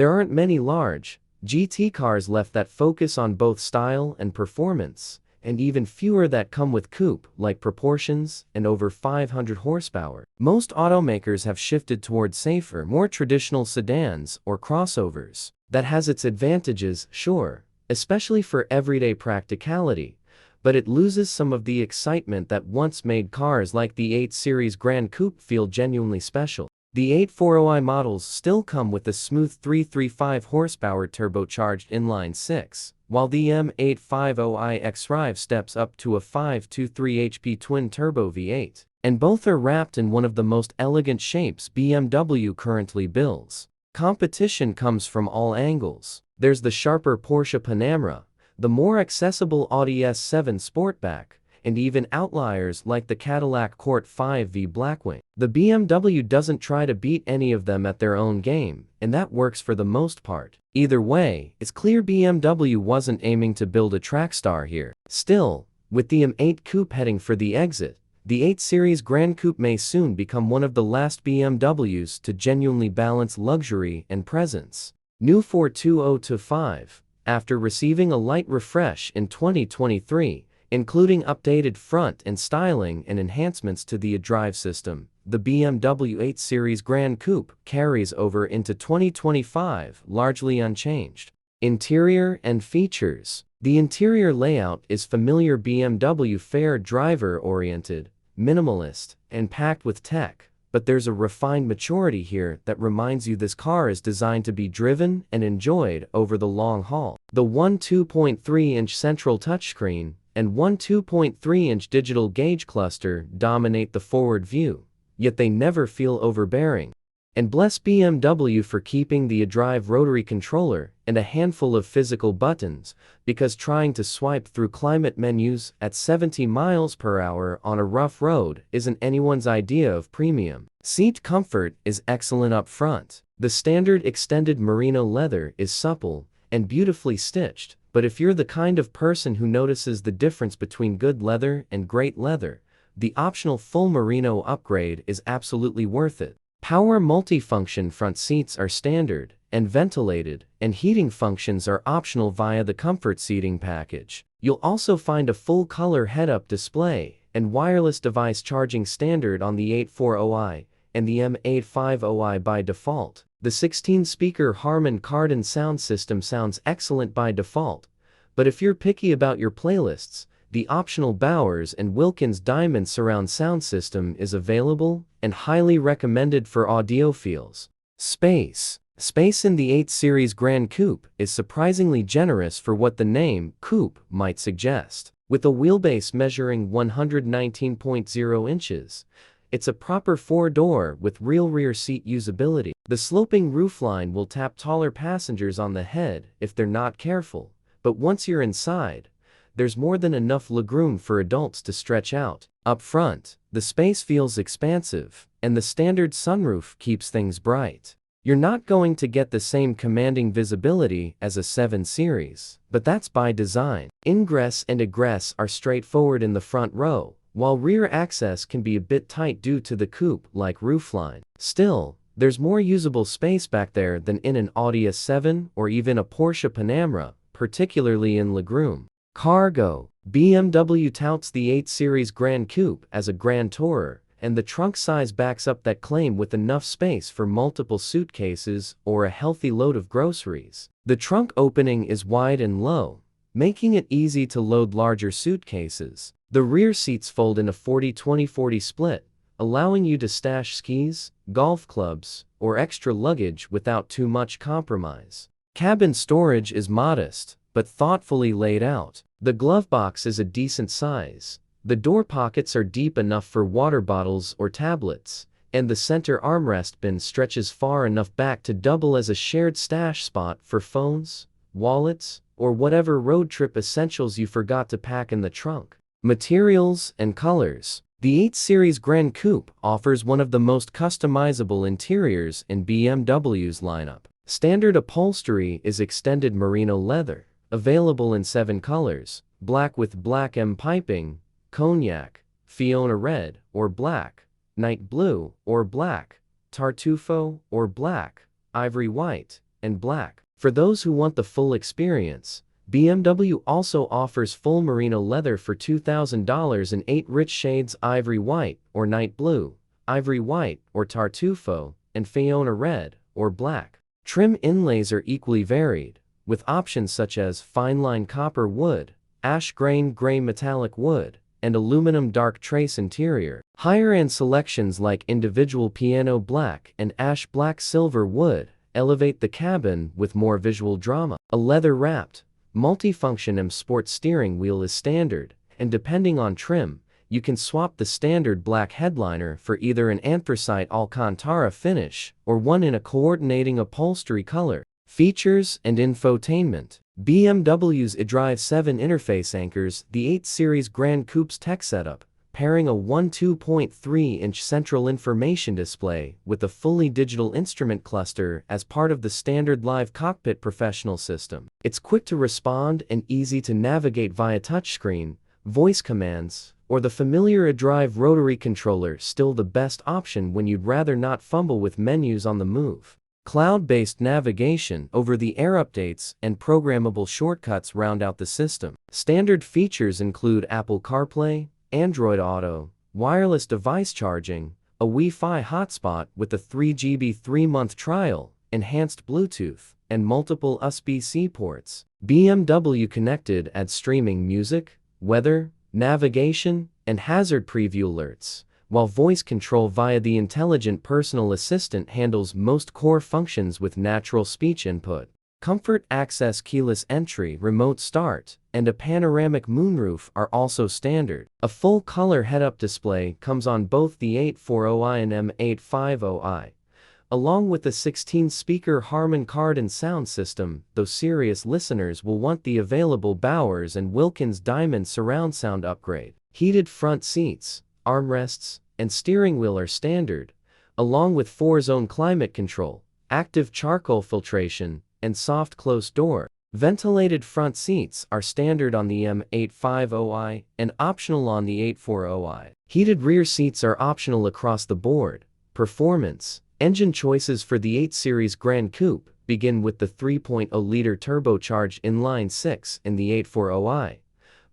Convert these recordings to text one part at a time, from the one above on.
There aren't many large GT cars left that focus on both style and performance, and even fewer that come with coupe-like proportions and over 500 horsepower. Most automakers have shifted toward safer, more traditional sedans or crossovers. That has its advantages, sure, especially for everyday practicality, but it loses some of the excitement that once made cars like the 8 Series Gran Coupe feel genuinely special. The 840i models still come with a smooth 335 horsepower turbocharged inline-6, while the M850i xDrive steps up to a 523 HP twin-turbo V8, and both are wrapped in one of the most elegant shapes BMW currently builds. Competition comes from all angles. There's the sharper Porsche Panamera, the more accessible Audi S7 Sportback, and even outliers like the Cadillac Court 5V Blackwing. The BMW doesn't try to beat any of them at their own game, and that works for the most part. Either way, it's clear BMW wasn't aiming to build a track star here. Still, with the M8 Coupe heading for the exit, the 8 Series Gran Coupe may soon become one of the last BMWs to genuinely balance luxury and presence. New for 2025. After receiving a light refresh in 2023, including updated front and styling and enhancements to the drive system, the BMW 8 Series Gran Coupe carries over into 2025 largely unchanged. Interior and features. The interior layout is familiar BMW fare, driver-oriented, minimalist, and packed with tech, but there's a refined maturity here that reminds you this car is designed to be driven and enjoyed over the long haul. The 2.3-inch central touchscreen and 2.3-inch digital gauge cluster dominate the forward view, yet they never feel overbearing. And bless BMW for keeping the iDrive rotary controller and a handful of physical buttons, because trying to swipe through climate menus at 70 miles per hour on a rough road isn't anyone's idea of premium. Seat comfort is excellent up front. The standard extended merino leather is supple and beautifully stitched, but if you're the kind of person who notices the difference between good leather and great leather, the optional full merino upgrade is absolutely worth it. Power multifunction front seats are standard and ventilated, and heating functions are optional via the comfort seating package. You'll also find a full-color head-up display and wireless device charging standard on the 840i and the M850i by default. The 16-speaker Harman Kardon sound system sounds excellent by default, but if you're picky about your playlists, the optional Bowers & Wilkins Diamond surround sound system is available and highly recommended for audiophiles. Space. Space in the 8 Series Gran Coupe is surprisingly generous for what the name coupe might suggest. With a wheelbase measuring 119.0 inches, it's a proper four-door with real rear seat usability. The sloping roofline will tap taller passengers on the head if they're not careful, but once you're inside, there's more than enough legroom for adults to stretch out. Up front, the space feels expansive, and the standard sunroof keeps things bright. You're not going to get the same commanding visibility as a 7 Series, but that's by design. Ingress and egress are straightforward in the front row, while rear access can be a bit tight due to the coupe-like roofline. Still, there's more usable space back there than in an Audi S7 or even a Porsche Panamera, particularly in legroom. Cargo. BMW touts the 8 Series Gran Coupe as a grand tourer, and the trunk size backs up that claim with enough space for multiple suitcases or a healthy load of groceries. The trunk opening is wide and low, making it easy to load larger suitcases. The rear seats fold in a 40-20-40 split, allowing you to stash skis, golf clubs, or extra luggage without too much compromise. Cabin storage is modest, but thoughtfully laid out. The glove box is a decent size. The door pockets are deep enough for water bottles or tablets, and the center armrest bin stretches far enough back to double as a shared stash spot for phones, wallets, or whatever road trip essentials you forgot to pack in the trunk. Materials and colors. The 8 Series Gran Coupe offers one of the most customizable interiors in BMW's lineup. Standard upholstery is extended merino leather, available in 7 colors: black with black M piping, cognac, Fiona red or black, night blue or black, tartufo or black, ivory white, and black. For those who want the full experience, BMW also offers full merino leather for $2,000 in 8 rich shades: ivory white or night blue, ivory white or tartufo, and Fiona red or black. Trim inlays are equally varied, with options such as fine-line copper wood, ash grain gray metallic wood, and aluminum dark trace interior. Higher-end selections like individual piano black and ash black silver wood elevate the cabin with more visual drama. A leather-wrapped, multifunction M Sport steering wheel is standard, and depending on trim, you can swap the standard black headliner for either an anthracite Alcantara finish or one in a coordinating upholstery color. Features and infotainment. BMW's iDrive 7 interface anchors the 8 Series Gran Coupe's tech setup, pairing a 2.3-inch central information display with a fully digital instrument cluster as part of the standard live cockpit professional system. It's quick to respond and easy to navigate via touchscreen, voice commands, or the familiar iDrive rotary controller. Still the best option when you'd rather not fumble with menus on the move. Cloud-based navigation, over-the-air updates, and programmable shortcuts round out the system. Standard features include Apple CarPlay, Android Auto, wireless device charging, a Wi-Fi hotspot with a 3 GB 3-month trial, enhanced Bluetooth, and multiple USB-C ports. BMW Connected adds streaming music, weather, navigation, and hazard preview alerts, while voice control via the intelligent personal assistant handles most core functions with natural speech input. Comfort access, keyless entry, remote start, and a panoramic moonroof are also standard. A full-color head-up display comes on both the 840i and M850i, along with a 16-speaker Harman Kardon sound system, though serious listeners will want the available Bowers and Wilkins Diamond surround sound upgrade. Heated front seats, armrests, and steering wheel are standard, along with 4-zone climate control, active charcoal filtration, and soft close door. Ventilated front seats are standard on the M850i and optional on the 840i. Heated rear seats are optional across the board. Performance. Engine choices for the 8 Series Gran Coupe begin with the 3.0-liter turbocharged inline-6 in the 840i,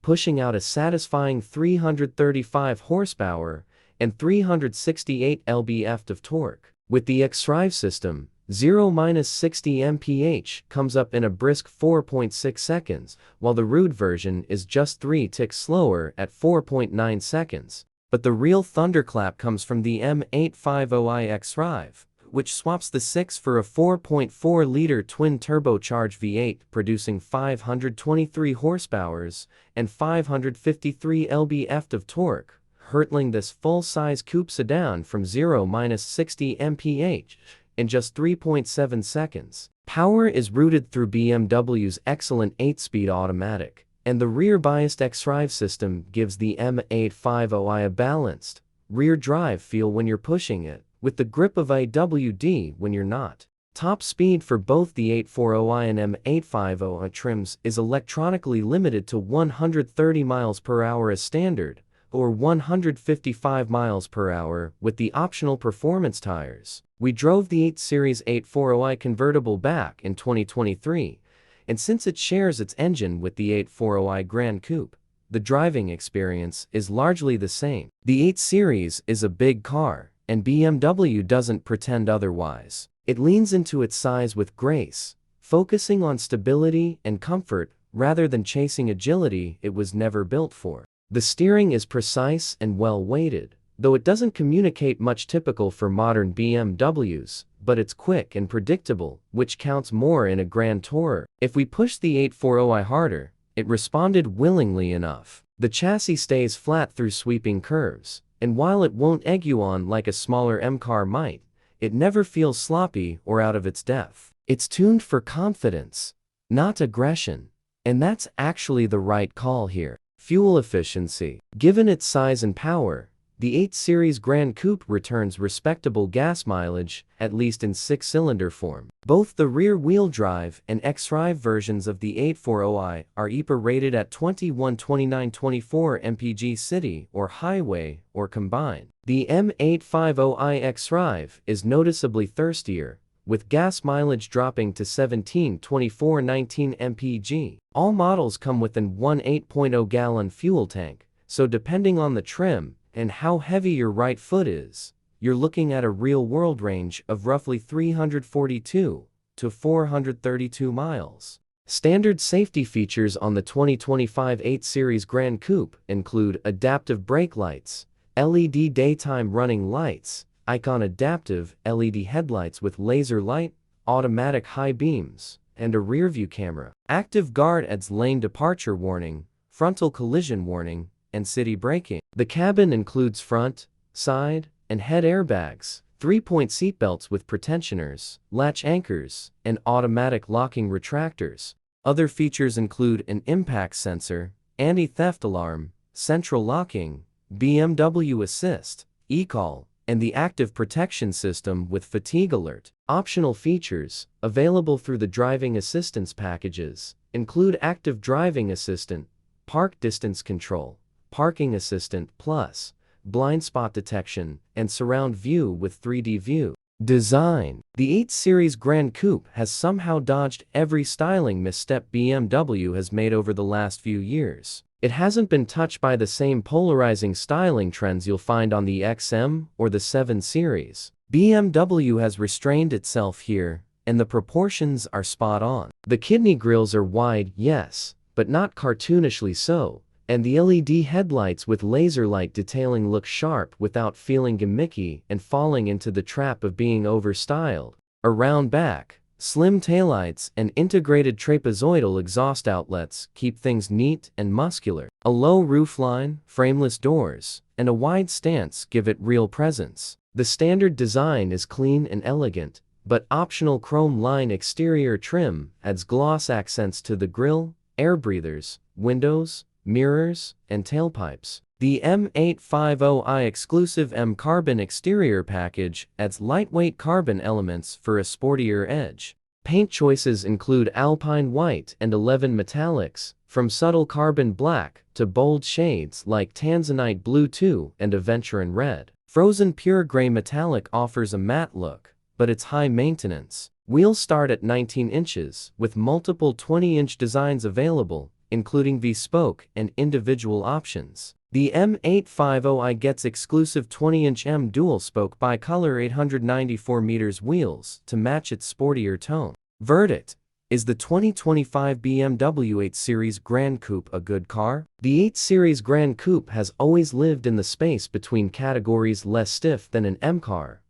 pushing out a satisfying 335 horsepower and 368 lb-ft of torque. With the xDrive system, 0–60 mph comes up in a brisk 4.6 seconds, while the road version is just 3 ticks slower at 4.9 seconds. But the real thunderclap comes from the M850i xDrive, which swaps the 6 for a 4.4-liter twin-turbocharged V8 producing 523 horsepower and 553 lb-ft of torque, hurtling this full-size coupe sedan from 0–60 mph in just 3.7 seconds. Power is routed through BMW's excellent 8-speed automatic, and the rear-biased xDrive system gives the M850i a balanced, rear drive feel when you're pushing it, with the grip of AWD when you're not. Top speed for both the 840i and M850i trims is electronically limited to 130 miles per hour as standard, or 155 miles per hour with the optional performance tires. We drove the 8 Series 840i convertible back in 2023, and since it shares its engine with the 840i Gran Coupe, the driving experience is largely the same. The 8 Series is a big car, and BMW doesn't pretend otherwise. It leans into its size with grace, focusing on stability and comfort rather than chasing agility it was never built for. The steering is precise and well-weighted, though it doesn't communicate much typical for modern BMWs, but it's quick and predictable, which counts more in a Grand Tourer. If we push the 840i harder, it responded willingly enough. The chassis stays flat through sweeping curves, and while it won't egg you on like a smaller M car might, it never feels sloppy or out of its depth. It's tuned for confidence, not aggression, and that's actually the right call here. Fuel efficiency. Given its size and power, the 8 Series Gran Coupe returns respectable gas mileage, at least in 6-cylinder form. Both the rear-wheel drive and xDrive versions of the 840i are EPA rated at 21, 29, 24 mpg city or highway or combined. The M850i xDrive is noticeably thirstier, with gas mileage dropping to 17-24-19 mpg. All models come with an 8.0-gallon fuel tank, so depending on the trim and how heavy your right foot is, you're looking at a real-world range of roughly 342 to 432 miles. Standard safety features on the 2025 8 Series Gran Coupe include adaptive brake lights, LED daytime running lights, Icon adaptive LED headlights with laser light, automatic high beams, and a rear-view camera. Active guard adds lane departure warning, frontal collision warning, and city braking. The cabin includes front, side, and head airbags, 3-point seatbelts with pretensioners, latch anchors, and automatic locking retractors. Other features include an impact sensor, anti-theft alarm, central locking, BMW Assist, eCall, and the active protection system with fatigue alert. Optional features, available through the driving assistance packages, include active driving assistant, park distance control, parking assistant plus, blind spot detection, and surround view with 3D view. Design. The 8 Series Gran Coupe has somehow dodged every styling misstep BMW has made over the last few years. It hasn't been touched by the same polarizing styling trends you'll find on the XM or the 7 Series. BMW has restrained itself here, and the proportions are spot on. The kidney grills are wide, yes, but not cartoonishly so, and the LED headlights with laser light detailing look sharp without feeling gimmicky and falling into the trap of being overstyled. A round back, slim taillights, and integrated trapezoidal exhaust outlets keep things neat and muscular. A low roofline, frameless doors, and a wide stance give it real presence. The standard design is clean and elegant, but optional chrome line exterior trim adds gloss accents to the grille, air breathers, windows, mirrors, and tailpipes. The M850i exclusive M-Carbon exterior package adds lightweight carbon elements for a sportier edge. Paint choices include alpine white and 11 metallics, from subtle carbon black to bold shades like tanzanite blue 2 and aventurine red. Frozen pure gray metallic offers a matte look, but it's high maintenance. Wheels start at 19 inches, with multiple 20-inch designs available, including V-spoke and individual options. The M850i gets exclusive 20-inch M dual-spoke bicolor 894 meters wheels to match its sportier tone. Verdict: is the 2025 BMW 8 Series Gran Coupe a good car? The 8 Series Gran Coupe has always lived in the space between categories, less stiff than an M car,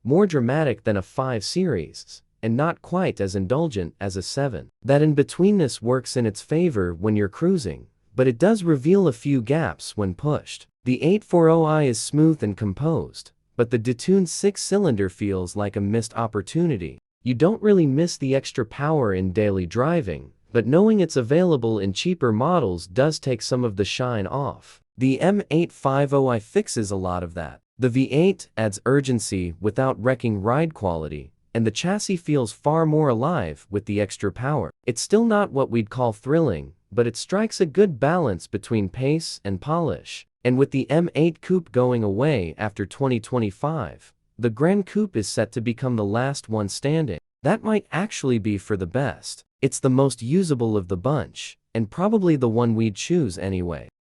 more dramatic than a 5 Series, and not quite as indulgent as a 7. That in-betweenness works in its favor when you're cruising, but it does reveal a few gaps when pushed. The 840i is smooth and composed, but the detuned 6-cylinder feels like a missed opportunity. You don't really miss the extra power in daily driving, but knowing it's available in cheaper models does take some of the shine off. The M850i fixes a lot of that. The V8 adds urgency without wrecking ride quality, and the chassis feels far more alive with the extra power. It's still not what we'd call thrilling, but it strikes a good balance between pace and polish. And with the M8 Coupe going away after 2025, the Gran Coupe is set to become the last one standing. That might actually be for the best. It's the most usable of the bunch, and probably the one we'd choose anyway.